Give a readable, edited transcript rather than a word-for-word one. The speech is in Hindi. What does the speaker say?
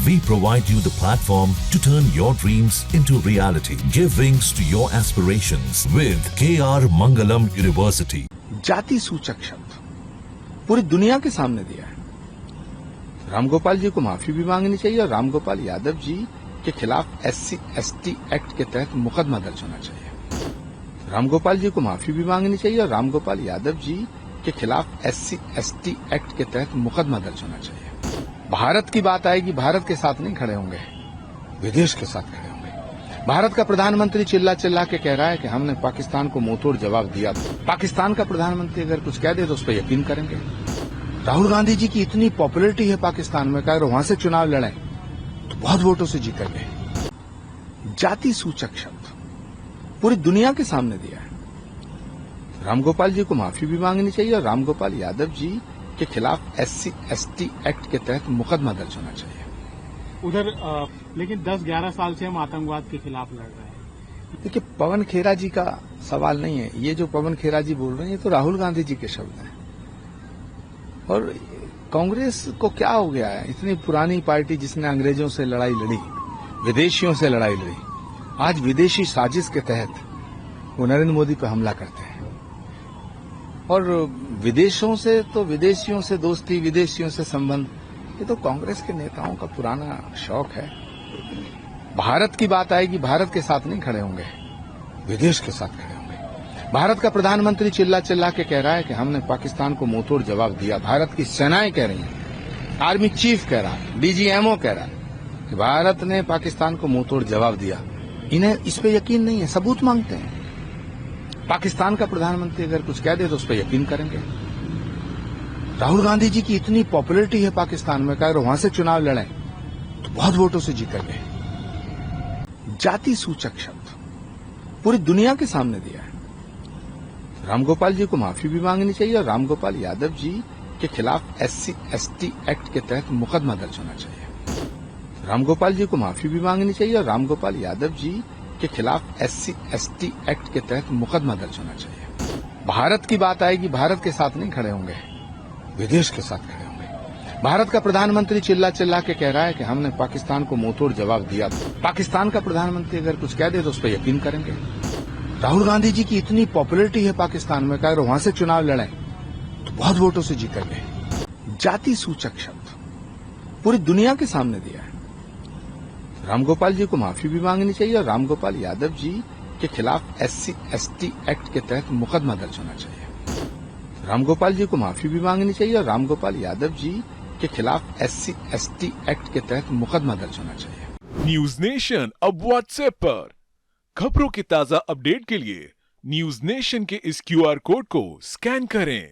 We provide you the platform to turn your dreams into reality. Give wings to your aspirations with KR Mangalam University. जाति सूचक शब्द पूरी दुनिया के सामने दिया है। रामगोपाल जी को माफी भी मांगनी चाहिए और रामगोपाल यादव जी के खिलाफ SC/ST एक्ट के तहत मुकदमा दर्ज होना चाहिए। रामगोपाल जी को माफी भी मांगनी चाहिए और रामगोपाल यादव जी के खिलाफ SC/ST एक्ट के तहत मुकदमा दर्ज होना चाहिए। भारत की बात आएगी, भारत के साथ नहीं खड़े होंगे, विदेश के साथ खड़े होंगे। भारत का प्रधानमंत्री चिल्ला चिल्ला के कह रहा है कि हमने पाकिस्तान को मुंहतोड़ जवाब दिया। पाकिस्तान का प्रधानमंत्री अगर कुछ कह दे तो उस पर यकीन करेंगे। राहुल गांधी जी की इतनी पॉपुलरिटी है पाकिस्तान में कि अगर वहां से चुनाव लड़े तो बहुत वोटों से जीत गए। जाति सूचक शब्द पूरी दुनिया के सामने दिया है। रामगोपाल जी को माफी भी मांगनी चाहिए और रामगोपाल यादव जी के खिलाफ SC/ST एक्ट के तहत मुकदमा दर्ज होना चाहिए। उधर लेकिन 10-11 साल से हम आतंकवाद के खिलाफ लड़ रहे हैं। देखिए, पवन खेरा जी का सवाल नहीं है। ये जो पवन खेरा जी बोल रहे हैं ये तो राहुल गांधी जी के शब्द हैं। और कांग्रेस को क्या हो गया है? इतनी पुरानी पार्टी जिसने अंग्रेजों से लड़ाई लड़ी, विदेशियों से लड़ाई लड़ी, आज विदेशी साजिश के तहत वो नरेंद्र मोदी पर हमला करते हैं। और विदेशों से तो विदेशियों से दोस्ती, विदेशियों से संबंध, ये तो कांग्रेस के नेताओं का पुराना शौक है। भारत की बात आएगी, भारत के साथ नहीं खड़े होंगे, विदेश के साथ खड़े होंगे। भारत का प्रधानमंत्री चिल्ला चिल्ला के कह रहा है कि हमने पाकिस्तान को मुंहतोड़ जवाब दिया। भारत की सेनाएं कह रही हैं, आर्मी चीफ कह रहा है, DGMO कह रहा है कि भारत ने पाकिस्तान को मुंहतोड़ जवाब दिया। इन्हें इस पे यकीन नहीं है, सबूत मांगते हैं। पाकिस्तान का प्रधानमंत्री अगर कुछ कह दे तो उस पर यकीन करेंगे। राहुल गांधी जी की इतनी पॉपुलरिटी है पाकिस्तान में कि अगर वहां से चुनाव लड़े तो बहुत वोटों से जीत गए। जाति सूचक शब्द पूरी दुनिया के सामने दिया है। रामगोपाल जी को माफी भी मांगनी चाहिए और रामगोपाल यादव जी के खिलाफ SC/ST एक्ट के तहत मुकदमा दर्ज होना चाहिए। रामगोपाल जी को माफी भी मांगनी चाहिए और रामगोपाल यादव जी के खिलाफ SC/ST एक्ट के तहत मुकदमा दर्ज होना चाहिए। भारत की बात आएगी, भारत के साथ नहीं खड़े होंगे, विदेश के साथ खड़े होंगे। भारत का प्रधानमंत्री चिल्ला चिल्ला के कह रहा है कि हमने पाकिस्तान को मुंहतोड़ जवाब दिया। पाकिस्तान का प्रधानमंत्री अगर कुछ कह दे तो उस पर यकीन करेंगे। राहुल गांधी जी की इतनी पॉपुलरिटी है पाकिस्तान में कि अगर वहां से चुनाव लड़े तो बहुत वोटों से जीत गए। जाति सूचक शब्द पूरी दुनिया के सामने दिया है। रामगोपाल जी को माफी भी मांगनी चाहिए और रामगोपाल यादव जी के खिलाफ SC/ST एक्ट के तहत मुकदमा दर्ज होना चाहिए। रामगोपाल जी को माफी भी मांगनी चाहिए और रामगोपाल यादव जी के खिलाफ SC/ST एक्ट के तहत मुकदमा दर्ज होना चाहिए। न्यूज नेशन अब व्हाट्सएप पर खबरों की ताजा अपडेट के लिए न्यूज नेशन के इस QR कोड को स्कैन करें।